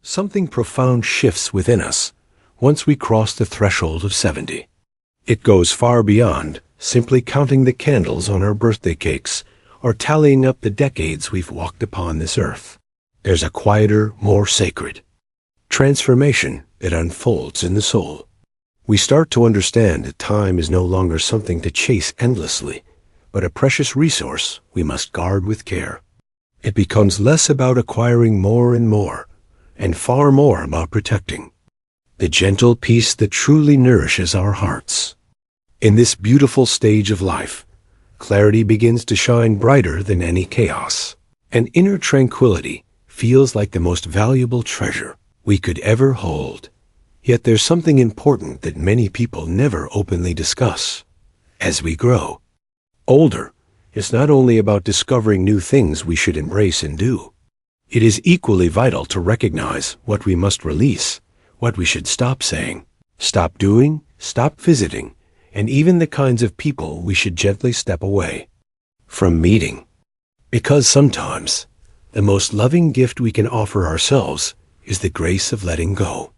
Something profound shifts within us once we cross the threshold of 70. It goes far beyond simply counting the candles on our birthday cakes or tallying up the decades we've walked upon this earth. There's a quieter, more sacred transformation that unfolds in the soul. We start to understand that time is no longer something to chase endlessly, but a precious resource we must guard with care. It becomes less about acquiring more and far more about protecting the gentle peace that truly nourishes our hearts. In this beautiful stage of life, clarity begins to shine brighter than any chaos, and inner tranquility feels like the most valuable treasure we could ever hold. Yet there's something important that many people never openly discuss. As we grow older, it's not only about discovering new things we should embrace and do. It is equally vital to recognize what we must release, what we should stop saying, stop doing, stop visiting, and even the kinds of people we should gently step away from meeting. Because sometimes the most loving gift we can offer ourselves is the grace of letting go.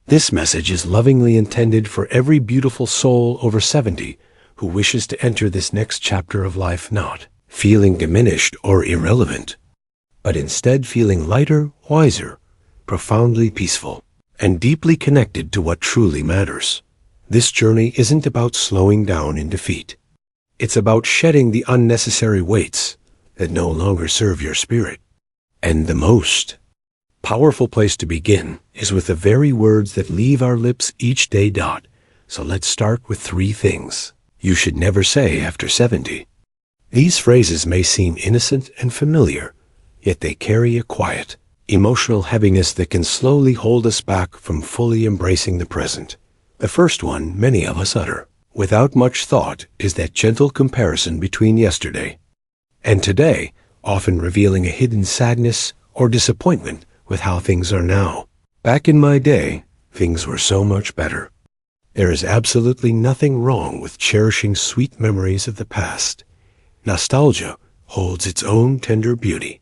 This message is lovingly intended for every beautiful soul over 70 who wishes to enter this next chapter of life not feeling diminished or irrelevant, but instead feeling lighter, wiser, profoundly peaceful, and deeply connected to what truly matters. This journey isn't about slowing down in defeat. It's about shedding the unnecessary weights that no longer serve your spirit. And the most powerful place to begin is with the very words that leave our lips each day. So let's start with 3 things you should never say after 70. These phrases may seem innocent and familiar, yet they carry a quiet, emotional heaviness that can slowly hold us back from fully embracing the present. The first one many of us utter without much thought is that gentle comparison between yesterday and today, often revealing a hidden sadness or disappointment with how things are now. Back in my day, things were so much better. There is absolutely nothing wrong with cherishing sweet memories of the past. Nostalgia holds its own tender beauty.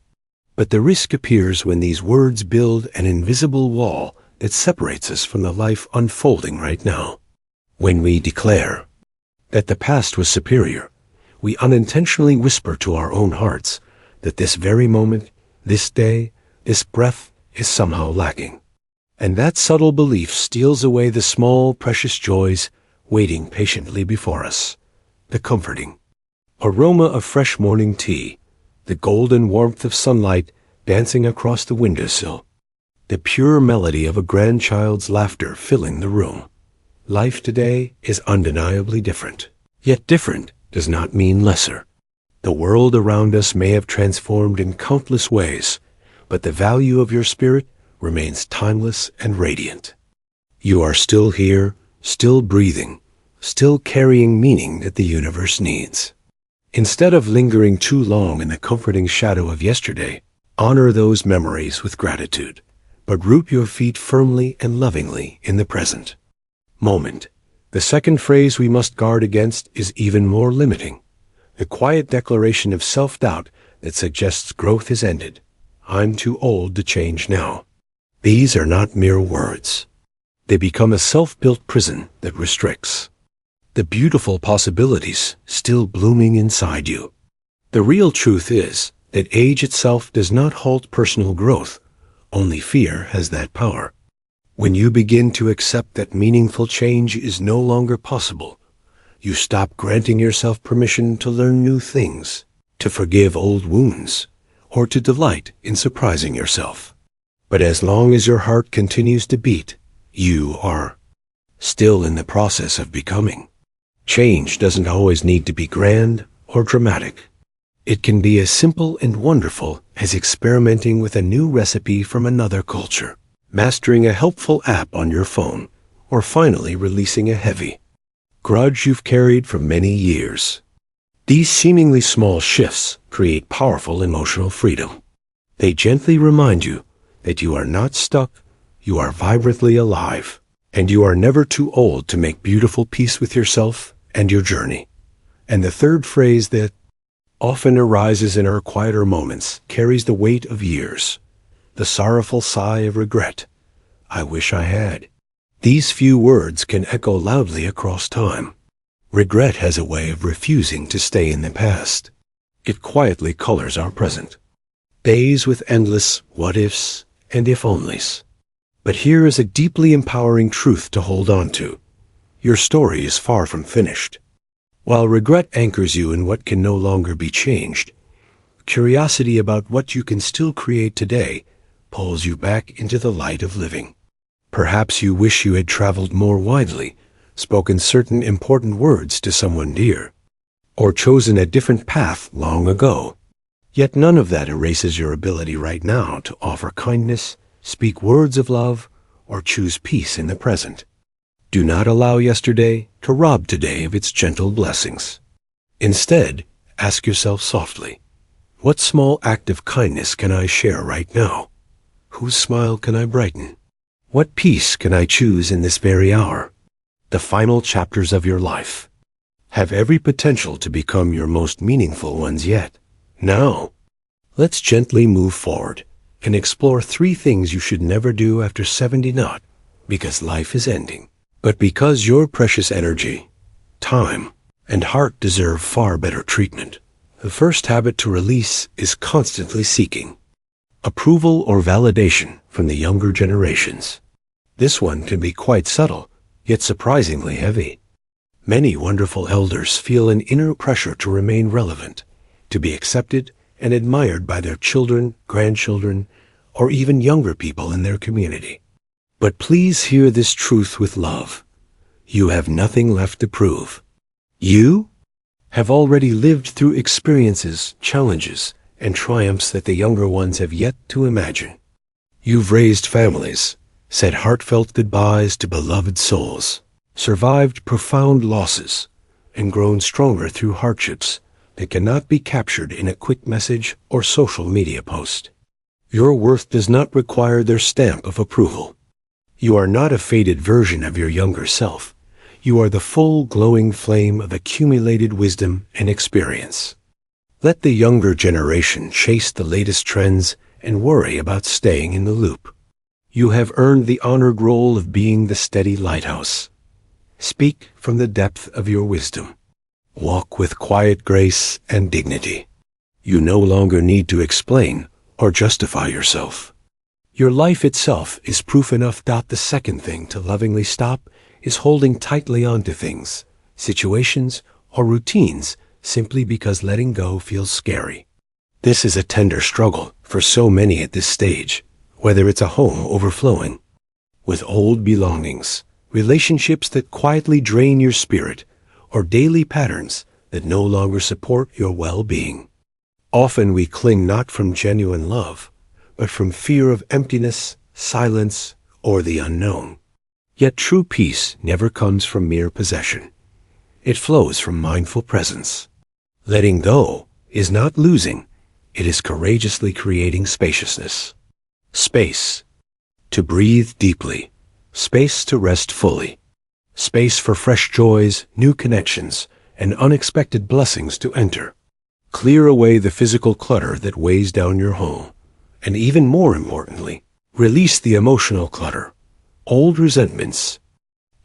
But the risk appears when these words build an invisible wall that separates us from the life unfolding right now. When we declare that the past was superior, we unintentionally whisper to our own hearts that this very moment, this day, this breath is somehow lacking. And that subtle belief steals away the small, precious joys waiting patiently before us. The comforting aroma of fresh morning tea, the golden warmth of sunlight dancing across the windowsill, the pure melody of a grandchild's laughter filling the room. Life today is undeniably different. Yet different does not mean lesser. The world around us may have transformed in countless ways, but the value of your spirit remains timeless and radiant. You are still here, still breathing, still carrying meaning that the universe needs. Instead of lingering too long in the comforting shadow of yesterday, honor those memories with gratitude, but root your feet firmly and lovingly in the present moment. The second phrase we must guard against is even more limiting. The quiet declaration of self-doubt that suggests growth is ended. I'm too old to change now. These are not mere words. They become a self-built prison that restricts the beautiful possibilities still blooming inside you. The real truth is that age itself does not halt personal growth. Only fear has that power. When you begin to accept that meaningful change is no longer possible, you stop granting yourself permission to learn new things, to forgive old wounds, or to delight in surprising yourself. But as long as your heart continues to beat, you are still in the process of becoming. Change doesn't always need to be grand or dramatic. It can be as simple and wonderful as experimenting with a new recipe from another culture, mastering a helpful app on your phone, or finally releasing a heavy grudge you've carried for many years. These seemingly small shifts create powerful emotional freedom. They gently remind you that you are not stuck, you are vibrantly alive, and you are never too old to make beautiful peace with yourself and your journey. And the third phrase that often arises in our quieter moments carries the weight of years. the sorrowful sigh of regret. I wish I had. These few words can echo loudly across time. Regret has a way of refusing to stay in the past. It quietly colors our present. Days with endless what-ifs and if-onlys. But here is a deeply empowering truth to hold on to. Your story is far from finished. While regret anchors you in what can no longer be changed, curiosity about what you can still create today pulls you back into the light of living. Perhaps you wish you had traveled more widely, spoken certain important words to someone dear, or chosen a different path long ago. Yet none of that erases your ability right now to offer kindness, speak words of love, or choose peace in the present. Do not allow yesterday to rob today of its gentle blessings. Instead, ask yourself softly, what small act of kindness can I share right now? Whose smile can I brighten? What peace can I choose in this very hour? The final chapters of your life have every potential to become your most meaningful ones yet. Now, let's gently move forward and explore 3 things you should never do after 70, not because life is ending, but because your precious energy, time, and heart deserve far better treatment. The first habit to release is constantly seeking approval or validation from the younger generations. This one can be quite subtle, yet surprisingly heavy. Many wonderful elders feel an inner pressure to remain relevant, to be accepted and admired by their children, grandchildren, or even younger people in their community. But please hear this truth with love. You have nothing left to prove. You have already lived through experiences, challenges, and triumphs that the younger ones have yet to imagine. You've raised families, said heartfelt goodbyes to beloved souls, survived profound losses, and grown stronger through hardships that cannot be captured in a quick message or social media post. Your worth does not require their stamp of approval. You are not a faded version of your younger self. You are the full glowing flame of accumulated wisdom and experience. Let the younger generation chase the latest trends and worry about staying in the loop. You have earned the honored role of being the steady lighthouse. Speak from the depth of your wisdom. Walk with quiet grace and dignity. You no longer need to explain or justify yourself. Your life itself is proof enough. The second thing to lovingly stop is holding tightly onto things, situations, or routines simply because letting go feels scary. This is a tender struggle for so many at this stage, whether it's a home overflowing with old belongings, relationships that quietly drain your spirit, or daily patterns that no longer support your well-being. Often we cling not from genuine love, but from fear of emptiness, silence, or the unknown. Yet true peace never comes from mere possession. It flows from mindful presence. Letting go is not losing, it is courageously creating spaciousness. Space to breathe deeply, space to rest fully, space for fresh joys, new connections, and unexpected blessings to enter. Clear away the physical clutter that weighs down your home, and even more importantly, release the emotional clutter, old resentments,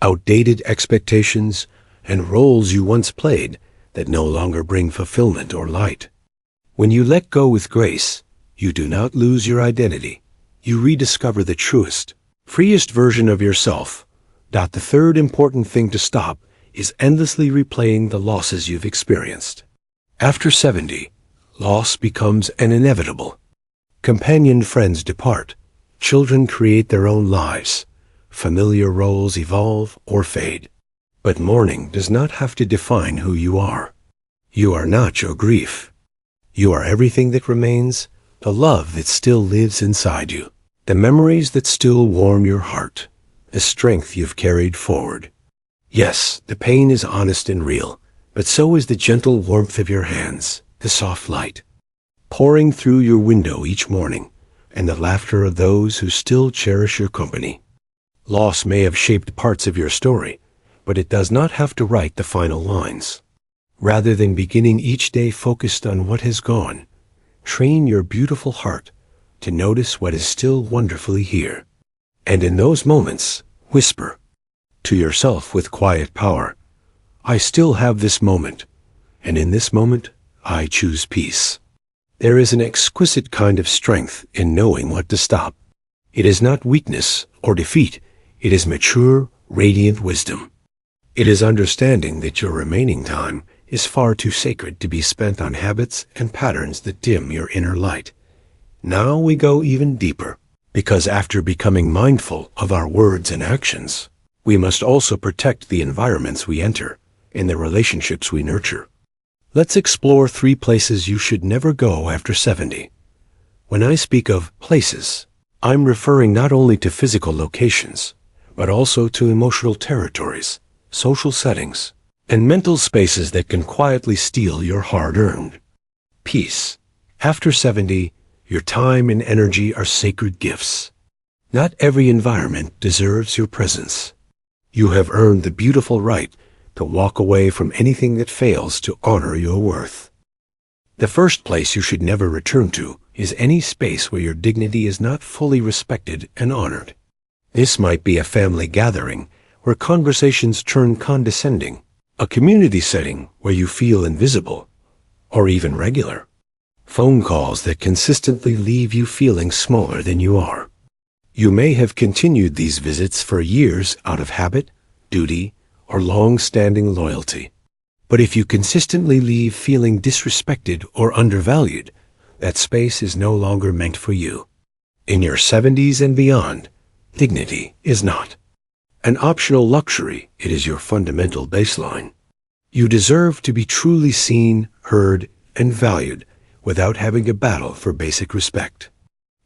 outdated expectations, and roles you once played that no longer bring fulfillment or light. When you let go with grace, you do not lose your identity. You rediscover the truest, freest version of yourself. The third important thing to stop is endlessly replaying the losses you've experienced. After 70, loss becomes an inevitable. Companioned friends depart, children create their own lives, familiar roles evolve or fade. But mourning does not have to define who you are. You are not your grief. You are everything that remains, the love that still lives inside you, the memories that still warm your heart, the strength you've carried forward. Yes, the pain is honest and real, but so is the gentle warmth of your hands, the soft light pouring through your window each morning, and the laughter of those who still cherish your company. Loss may have shaped parts of your story, but it does not have to write the final lines. Rather than beginning each day focused on what has gone, train your beautiful heart to notice what is still wonderfully here. And in those moments, whisper to yourself with quiet power, I still have this moment, and in this moment, I choose peace. There is an exquisite kind of strength in knowing what to stop. It is not weakness or defeat. It is mature, radiant wisdom. It is understanding that your remaining time is far too sacred to be spent on habits and patterns that dim your inner light. Now we go even deeper, because after becoming mindful of our words and actions, we must also protect the environments we enter and the relationships we nurture. Let's explore 3 places you should never go after 70. When I speak of places, I'm referring not only to physical locations, but also to emotional territories, social settings, and mental spaces that can quietly steal your hard-earned peace. After 70, your time and energy are sacred gifts. Not every environment deserves your presence. You have earned the beautiful right to walk away from anything that fails to honor your worth. The first place you should never return to is any space where your dignity is not fully respected and honored. This might be a family gathering where conversations turn condescending, a community setting where you feel invisible, or even regular phone calls that consistently leave you feeling smaller than you are. You may have continued these visits for years out of habit, duty, or long-standing loyalty. But if you consistently leave feeling disrespected or undervalued, that space is no longer meant for you. In your 70s and beyond, dignity is not an optional luxury. It is your fundamental baseline. You deserve to be truly seen, heard, and valued without having to battle for basic respect.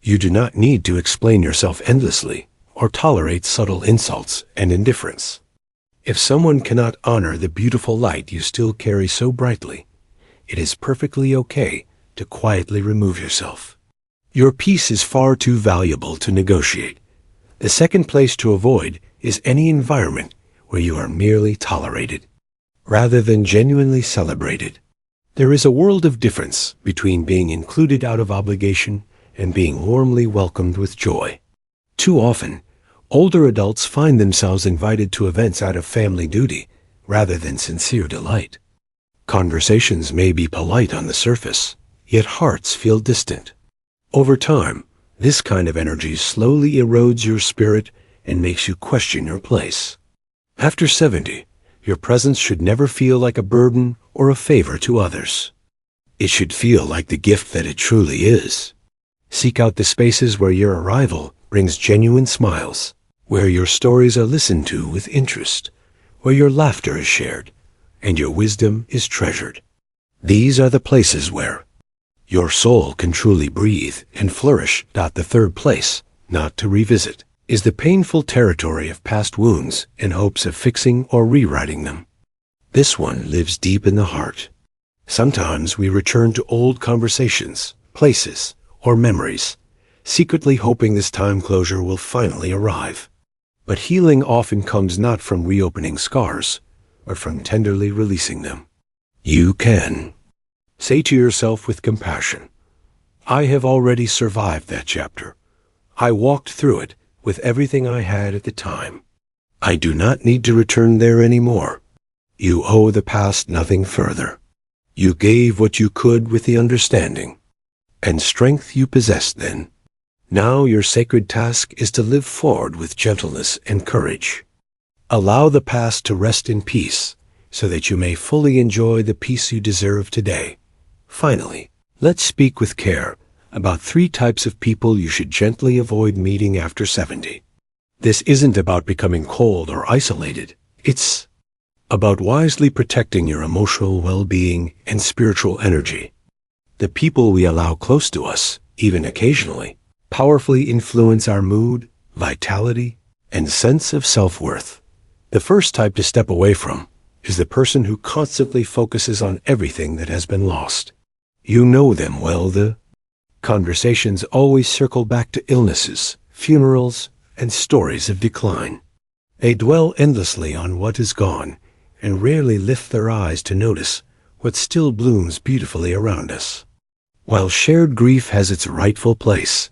You do not need to explain yourself endlessly or tolerate subtle insults and indifference. If someone cannot honor the beautiful light you still carry so brightly, it is perfectly okay to quietly remove yourself. Your peace is far too valuable to negotiate. The second place to avoid is any environment where you are merely tolerated, rather than genuinely celebrated. There is a world of difference between being included out of obligation and being warmly welcomed with joy. Too often, older adults find themselves invited to events out of family duty rather than sincere delight. Conversations may be polite on the surface, yet hearts feel distant. Over time, this kind of energy slowly erodes your spirit and makes you question your place. After 70, your presence should never feel like a burden or a favor to others. It should feel like the gift that it truly is. Seek out the spaces where your arrival brings genuine smiles, where your stories are listened to with interest, where your laughter is shared, and your wisdom is treasured. These are the places where your soul can truly breathe and flourish. The third place, not to revisit, is the painful territory of past wounds in hopes of fixing or rewriting them. This one lives deep in the heart. Sometimes we return to old conversations, places, or memories, secretly hoping this time closure will finally arrive. But healing often comes not from reopening scars, but from tenderly releasing them. You can say to yourself with compassion, I have already survived that chapter. I walked through it with everything I had at the time. I do not need to return there anymore. You owe the past nothing further. You gave what you could with the understanding and strength you possessed then. Now your sacred task is to live forward with gentleness and courage. Allow the past to rest in peace so that you may fully enjoy the peace you deserve today. Finally, let's speak with care about 3 types of people you should gently avoid meeting after 70. This isn't about becoming cold or isolated. It's about wisely protecting your emotional well-being and spiritual energy. The people we allow close to us, even occasionally, powerfully influence our mood, vitality, and sense of self-worth. The first type to step away from is the person who constantly focuses on everything that has been lost. You know them well. The conversations always circle back to illnesses, funerals, and stories of decline. They dwell endlessly on what is gone and rarely lift their eyes to notice what still blooms beautifully around us. While shared grief has its rightful place,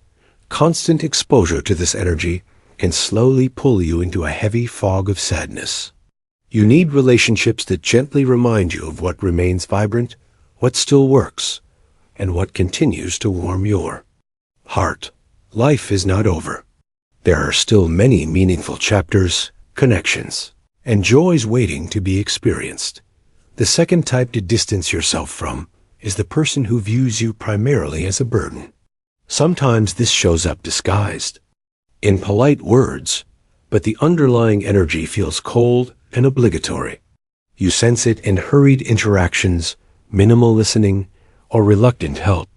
Constant exposure to this energy can slowly pull you into a heavy fog of sadness. You need relationships that gently remind you of what remains vibrant, what still works, and what continues to warm your heart. Life is not over. There are still many meaningful chapters, connections, and joys waiting to be experienced. The second type to distance yourself from is the person who views you primarily as a burden. Sometimes this shows up disguised in polite words, but the underlying energy feels cold and obligatory. You sense it in hurried interactions, minimal listening, or reluctant help.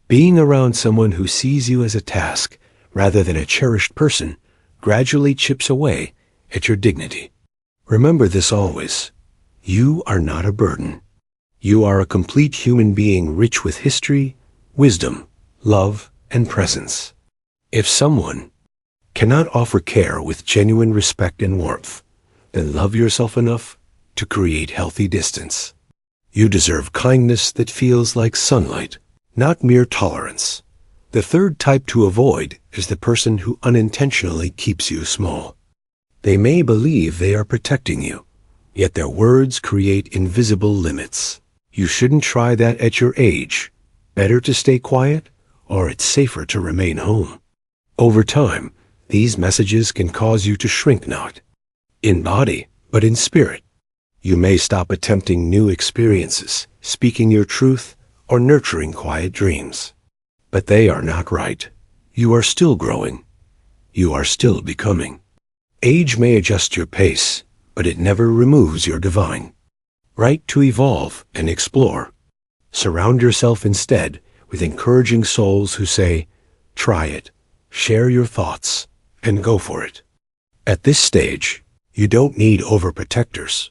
Being around someone who sees you as a task rather than a cherished person gradually chips away at your dignity. Remember this always. You are not a burden. You are a complete human being rich with history, wisdom, love, and presence. If someone cannot offer care with genuine respect and warmth, then love yourself enough to create healthy distance. You deserve kindness that feels like sunlight, not mere tolerance. The third type to avoid is the person who unintentionally keeps you small. They may believe they are protecting you, yet their words create invisible limits. You shouldn't try that at your age. Better to stay quiet, or it's safer to remain home. Over time, these messages can cause you to shrink not in body, but in spirit. You may stop attempting new experiences, speaking your truth, or nurturing quiet dreams. But they are not right. You are still growing. You are still becoming. Age may adjust your pace, but it never removes your divine right to evolve and explore. Surround yourself instead with encouraging souls who say, try it, share your thoughts, and go for it. At this stage, you don't need overprotectors.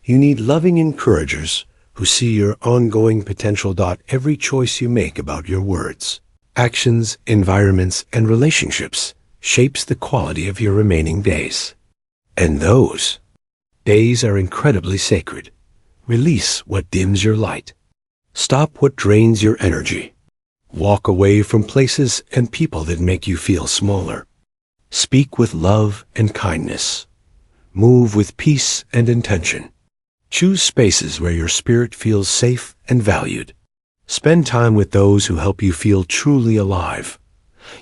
You need loving encouragers who see your ongoing potential. Every choice you make about your words, actions, environments, and relationships shapes the quality of your remaining days. And those days are incredibly sacred. Release what dims your light. Stop what drains your energy. Walk away from places and people that make you feel smaller. Speak with love and kindness. Move with peace and intention. Choose spaces where your spirit feels safe and valued. Spend time with those who help you feel truly alive.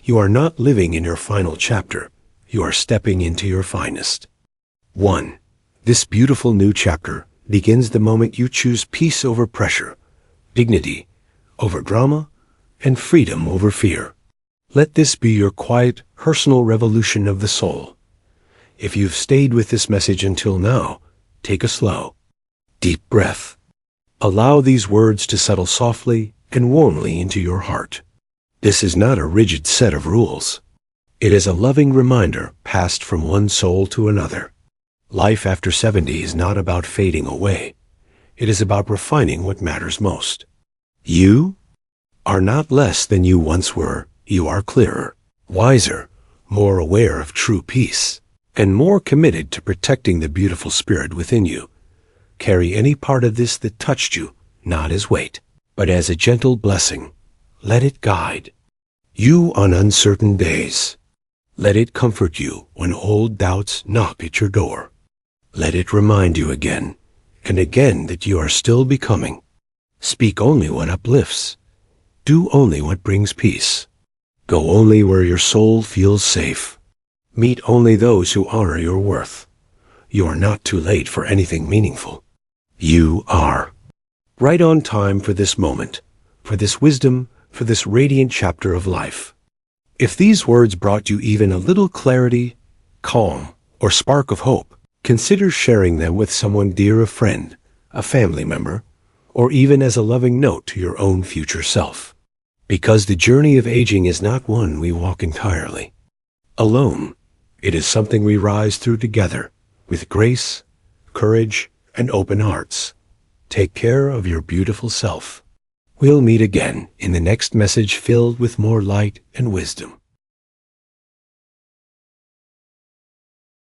You are not living in your final chapter. You are stepping into your finest. 1. This beautiful new chapter begins the moment you choose peace over pressure, dignity over drama, and freedom over fear. Let this be your quiet, personal revolution of the soul. If you've stayed with this message until now, take a slow, deep breath. Allow these words to settle softly and warmly into your heart. This is not a rigid set of rules. It is a loving reminder passed from one soul to another. Life after 70 is not about fading away. It is about refining what matters most. You are not less than you once were. You are clearer, wiser, more aware of true peace, and more committed to protecting the beautiful spirit within you. Carry any part of this that touched you, not as weight, but as a gentle blessing. Let it guide you on uncertain days. Let it comfort you when old doubts knock at your door. Let it remind you again and again that you are still becoming. Speak only what uplifts. Do only what brings peace. Go only where your soul feels safe. Meet only those who honor your worth. You are not too late for anything meaningful. You are right on time for this moment, for this wisdom, for this radiant chapter of life. If these words brought you even a little clarity, calm, or spark of hope, consider sharing them with someone dear, a friend, a family member, or even as a loving note to your own future self. Because the journey of aging is not one we walk entirely alone. It is something we rise through together with grace, courage, and open hearts. Take care of your beautiful self. We'll meet again in the next message filled with more light and wisdom.